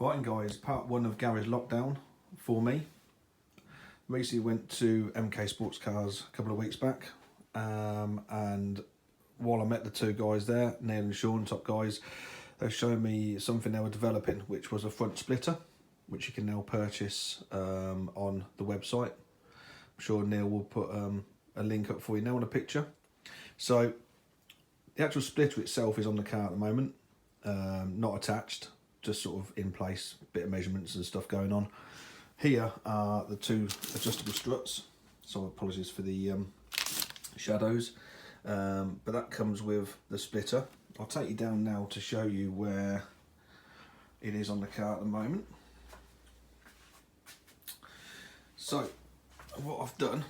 Right, and guys, part one of garage lockdown for me. Recently went to MK Sports Cars a couple of weeks back, and while I met the two guys there, Neil and Sean, top guys, they showed me something they were developing, which was a front splitter, which you can now purchase on the website. I'm sure Neil will put a link up for you now on a picture. So the actual splitter itself is on the car at the moment, not attached, just sort of in place, bit of measurements and stuff going on. Here are the two adjustable struts, so apologies for the shadows, but that comes with the splitter. I'll take you down now to show you where it is on the car at the moment. So what I've done,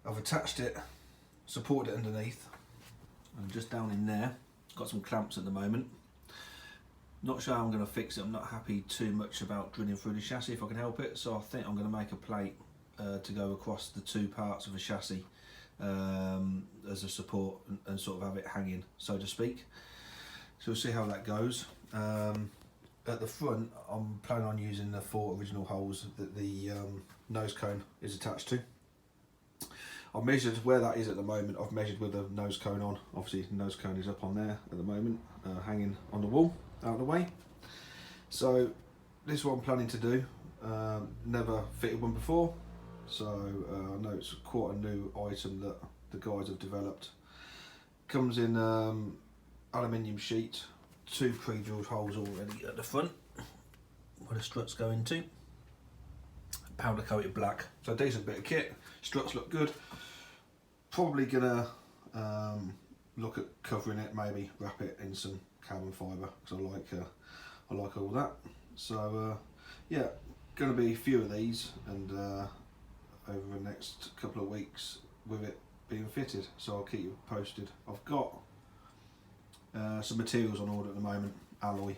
I've attached it, supported it underneath, and just down in there, got some clamps at the moment. Not sure how I'm going to fix it. I'm not happy too much about drilling through the chassis if I can help it, so I think I'm going to make a plate to go across the two parts of the chassis as a support and sort of have it hanging, so to speak. So we'll see how that goes. At the front, I'm planning on using the 4 original holes that the nose cone is attached to. I've measured where that is at the moment. I've measured with the nose cone on. Obviously the nose cone is up on there at the moment, hanging on the wall out of the way. So this is what I'm planning to do. Never fitted one before, so I know it's quite a new item that the guys have developed. Comes in aluminium sheet, 2 pre-drilled holes already at the front where the struts go into. Powder coated black, so a decent bit of kit. Struts look good. Probably gonna look at covering it, maybe wrap it in some carbon fibre because I like all that. So yeah, gonna be a few of these, and over the next couple of weeks with it being fitted. So I'll keep you posted. I've got some materials on order at the moment, alloy,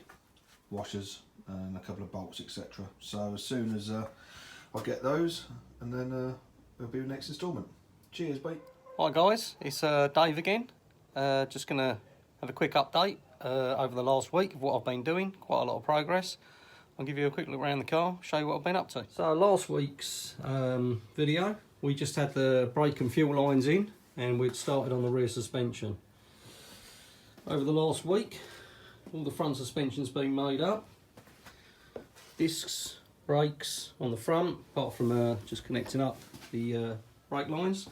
washers, and a couple of bolts, etc. So as soon as I'll get those, and then it'll be the next instalment. Cheers, mate. Hi guys, it's Dave again. Just going to have a quick update over the last week of what I've been doing. Quite a lot of progress. I'll give you a quick look around the car, show you what I've been up to. So last week's video, we just had the brake and fuel lines in, and we'd started on the rear suspension. Over the last week, all the front suspension's been made up. Discs, brakes on the front, apart from just connecting up the brake lines.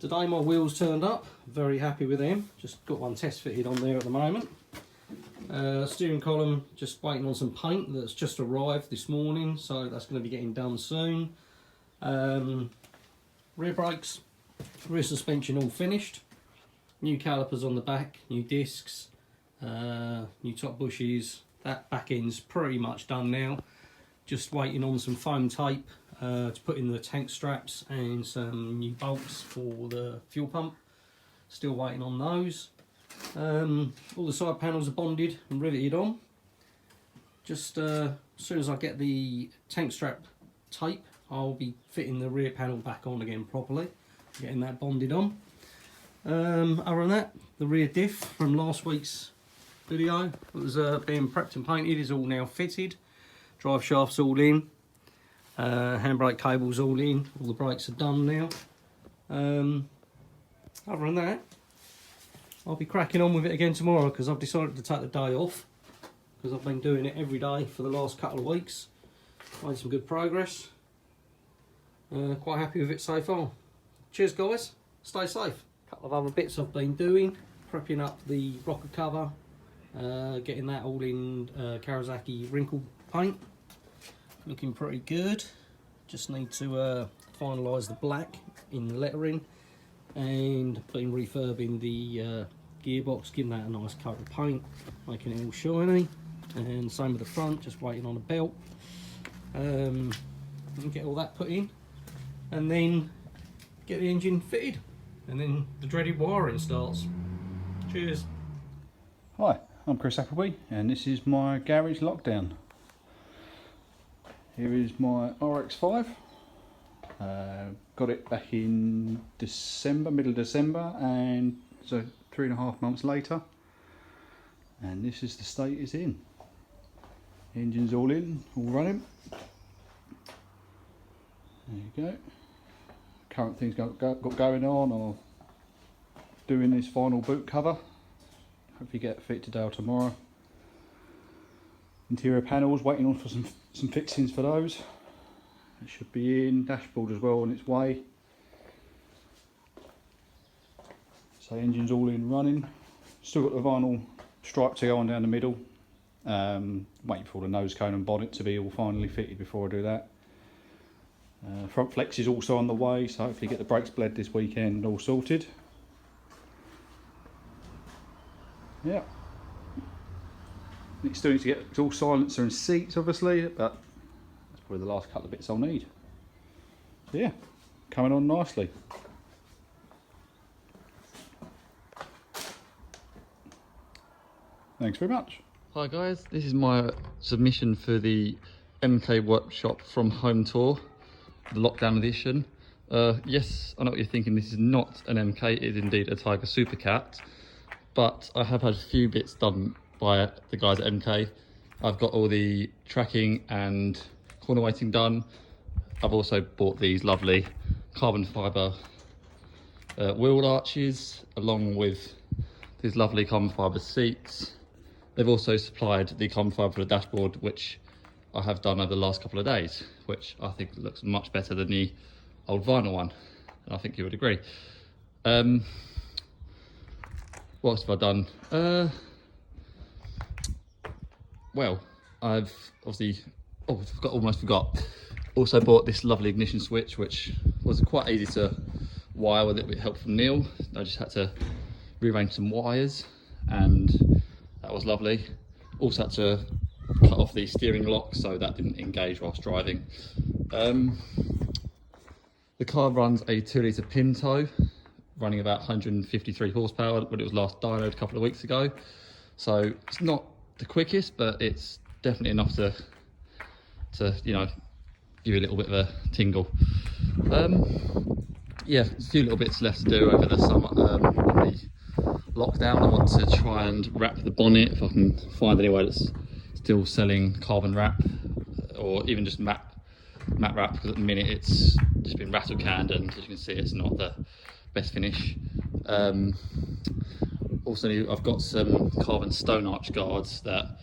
Today my wheels turned up, very happy with them. Just got one test fitted on there at the moment. Steering column, just waiting on some paint that's just arrived this morning, so that's going to be getting done soon. Rear brakes, rear suspension all finished. New calipers on the back, new discs, new top bushes. That back end's pretty much done now. Just waiting on some foam tape to put in the tank straps and some new bolts for the fuel pump. Still waiting on those. All the side panels are bonded and riveted on. Just as soon as I get the tank strap tape, I'll be fitting the rear panel back on again properly, getting that bonded on. Other than that, the rear diff from last week's video that was being prepped and painted is all now fitted. Drive shaft's all in, handbrake cable's all in, all the brakes are done now. Other than that, I'll be cracking on with it again tomorrow because I've decided to take the day off because I've been doing it every day for the last couple of weeks. Made some good progress. Quite happy with it so far. Cheers guys, stay safe. A couple of other bits I've been doing, prepping up the rocker cover, getting that all in Kawasaki wrinkle paint. Looking pretty good. Just need to finalise the black in the lettering, and been refurbing the gearbox, giving that a nice coat of paint, making it all shiny. And same with the front, just waiting on a belt. And get all that put in, and then get the engine fitted, and then the dreaded wiring starts. Cheers. Hi, I'm Chris Appleby, and this is my garage lockdown. Here is my RX-5. Got it back in December, middle of December, and so 3.5 months later. And this is the state it's in. Engine's all in, all running. There you go. Current things got going on, or doing this final boot cover. Hopefully get it fit today or tomorrow. Interior panels, waiting on for some fixings for those. It should be in. Dashboard as well on its way. So engine's all in running. Still got the vinyl stripe to go on down the middle. Waiting for the nose cone and bonnet to be all finally fitted before I do that. Front flex is also on the way, so hopefully get the brakes bled this weekend all sorted. Yeah. Still need to get all silencer and seats obviously, but that's probably the last couple of bits I'll need. So yeah, coming on nicely. Thanks very much. Hi guys, this is my submission for the MK Workshop from Home Tour, the lockdown edition. Yes, I know what you're thinking, this is not an MK, it is indeed a Tiger Supercat, but I have had a few bits done by the guys at MK. I've got all the tracking and corner weighting done. I've also bought these lovely carbon fibre wheel arches, along with these lovely carbon fibre seats. They've also supplied the carbon fibre for the dashboard, which I have done over the last couple of days, which I think looks much better than the old vinyl one. And I think you would agree. What else have I done? Well, I've obviously, almost forgot. Also bought this lovely ignition switch, which was quite easy to wire with it with help from Neil. I just had to rearrange some wires, and that was lovely. Also had to cut off the steering lock so that didn't engage whilst driving. The car runs a 2-litre Pinto, running about 153 horsepower when it was last dynoed a couple of weeks ago. So it's not the quickest, but it's definitely enough to you know, give you a little bit of a tingle. Yeah, a few little bits left to do over the summer, the lockdown. I want to try and wrap the bonnet if I can find anywhere that's still selling carbon wrap, or even just matte wrap, because at the minute it's just been rattle canned, and as you can see it's not the best finish. Also I've got some carbon stone arch guards that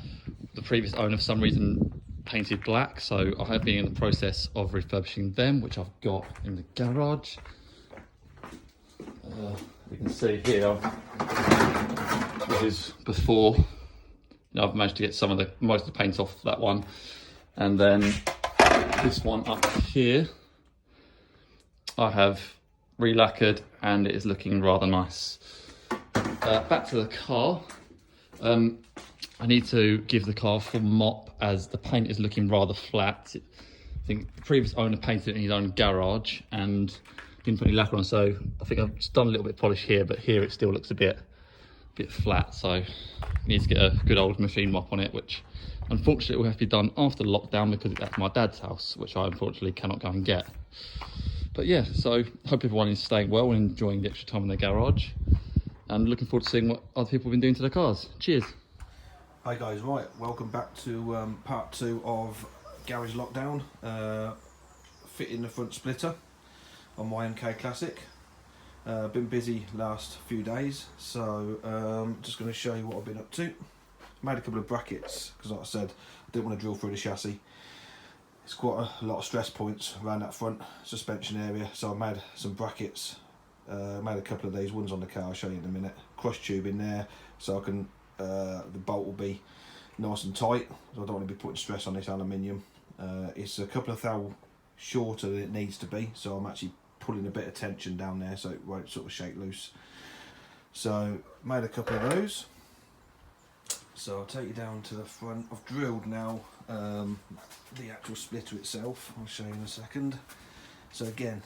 the previous owner for some reason painted black, so I have been in the process of refurbishing them, which I've got in the garage. You can see here, this is before. I've managed to get most of the paint off that one, and then this one up here I have re-lacquered, and it is looking rather nice. Back to the car. I need to give the car a full mop, as the paint is looking rather flat. I think the previous owner painted it in his own garage and didn't put any lacquer on, so I think I've just done a little bit of polish here, but here it still looks a bit flat, so I need to get a good old machine mop on it, which unfortunately will have to be done after the lockdown, because that's my dad's house, which I unfortunately cannot go and get. But yeah, so hope everyone is staying well and enjoying the extra time in their garage, and looking forward to seeing what other people have been doing to their cars. Cheers. Hi guys, right, welcome back to part 2 of Garage Lockdown, fitting the front splitter on my MK Classic. Been busy last few days, so just going to show you what I've been up to. Made a couple of brackets, because like I said, I didn't want to drill through the chassis. It's quite a lot of stress points around that front suspension area, so I made some brackets. Made a couple of these ones on the car, I'll show you in a minute. Cross tube in there, so I can the bolt will be nice and tight, so I don't want to be putting stress on this aluminium. It's a couple of thou shorter than it needs to be, so I'm actually pulling a bit of tension down there so it won't sort of shake loose. So made a couple of those. So I'll take you down to the front. I've drilled now the actual splitter itself. I'll show you in a second. So again,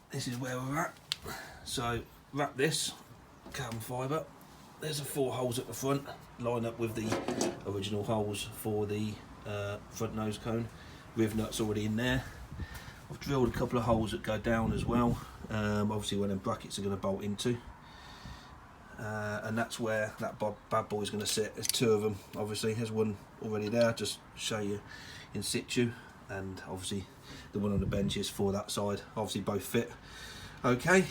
this is where we're at. So wrap this carbon fibre. There's the 4 holes at the front, line up with the original holes for the front nose cone. Riv nuts already in there. I've drilled a couple of holes that go down as well, obviously where them brackets are going to bolt into. and that's where that bad boy is going to sit. There's two of them, obviously. There's one already there, just show you in situ, and obviously the one on the bench is for that side. Obviously both fit okay.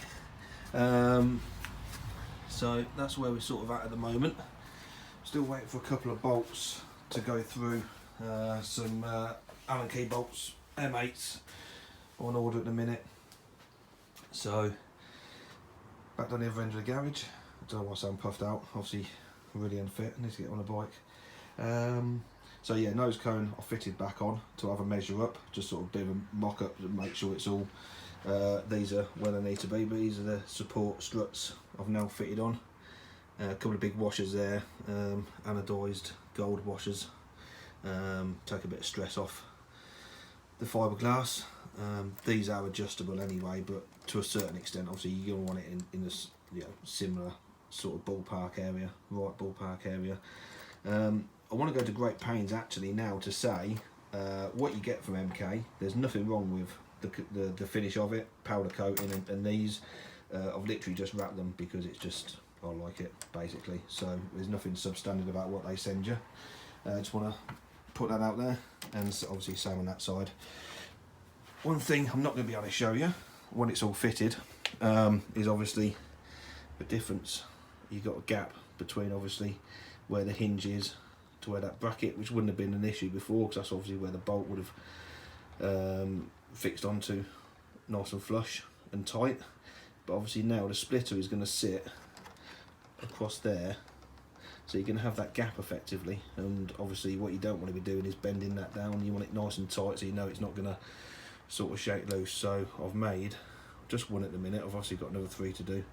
So that's where we're sort of at the moment. Still waiting for a couple of bolts to go through. Some Allen key bolts, M8s, on order at the minute. So back down the other end of the garage. I don't know why I sound puffed out. Obviously really unfit. I need to get on a bike. So yeah, nose cone I fitted back on to have a measure up, just sort of do a mock up to make sure it's all. These are where they need to be, but these are the support struts I've now fitted on. A couple of big washers there, anodised gold washers. Take a bit of stress off the fiberglass. These are adjustable anyway, but to a certain extent, obviously you're going to want it in this, you know, similar sort of ballpark area, right ballpark area. I want to go to great pains actually now to say what you get from MK. There's nothing wrong with the finish of it, powder coating, and these. I've literally just wrapped them because it's just, I like it basically. So there's nothing substandard about what they send you. I just want to put that out there, and obviously same on that side. One thing I'm not going to be able to show you when it's all fitted is obviously the difference. You've got a gap between obviously where the hinge is to where that bracket, which wouldn't have been an issue before because that's obviously where the bolt would have fixed onto nice and flush and tight. But obviously now the splitter is going to sit across there, so you're going to have that gap effectively, and obviously what you don't want to be doing is bending that down. You want it nice and tight so you know it's not going to sort of shake loose. So I've made just one at the minute. I've obviously got another 3 to do.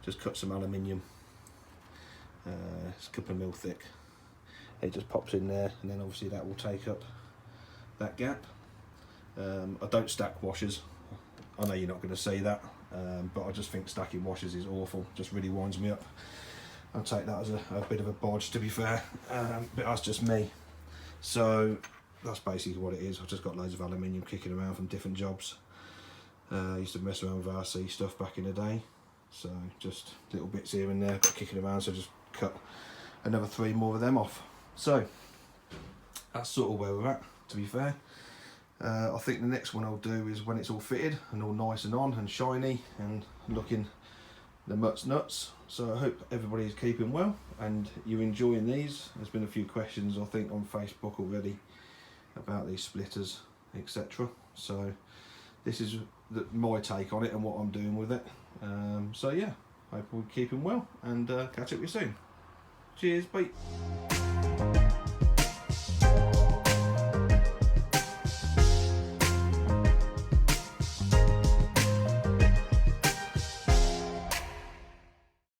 Just cut some aluminium, it's a couple of mil thick. It just pops in there, and then obviously that will take up that gap. I don't stack washers. I know you're not going to see that, but I just think stacking washers is awful. Just really winds me up. I'll take that as a bit of a bodge, to be fair, but that's just me. So that's basically what it is. I've just got loads of aluminium kicking around from different jobs. I used to mess around with RC stuff back in the day, so just little bits here and there kicking around, so just cut another 3 more of them off. So that's sort of where we're at, to be fair. I think the next one I'll do is when it's all fitted and all nice and on and shiny and looking the mutts nuts. So I hope everybody is keeping well and you're enjoying these. There's been a few questions I think on Facebook already about these splitters, etc. So this is my take on it and what I'm doing with it. So yeah, hope we're keeping well, and catch up with you soon. Cheers, bye.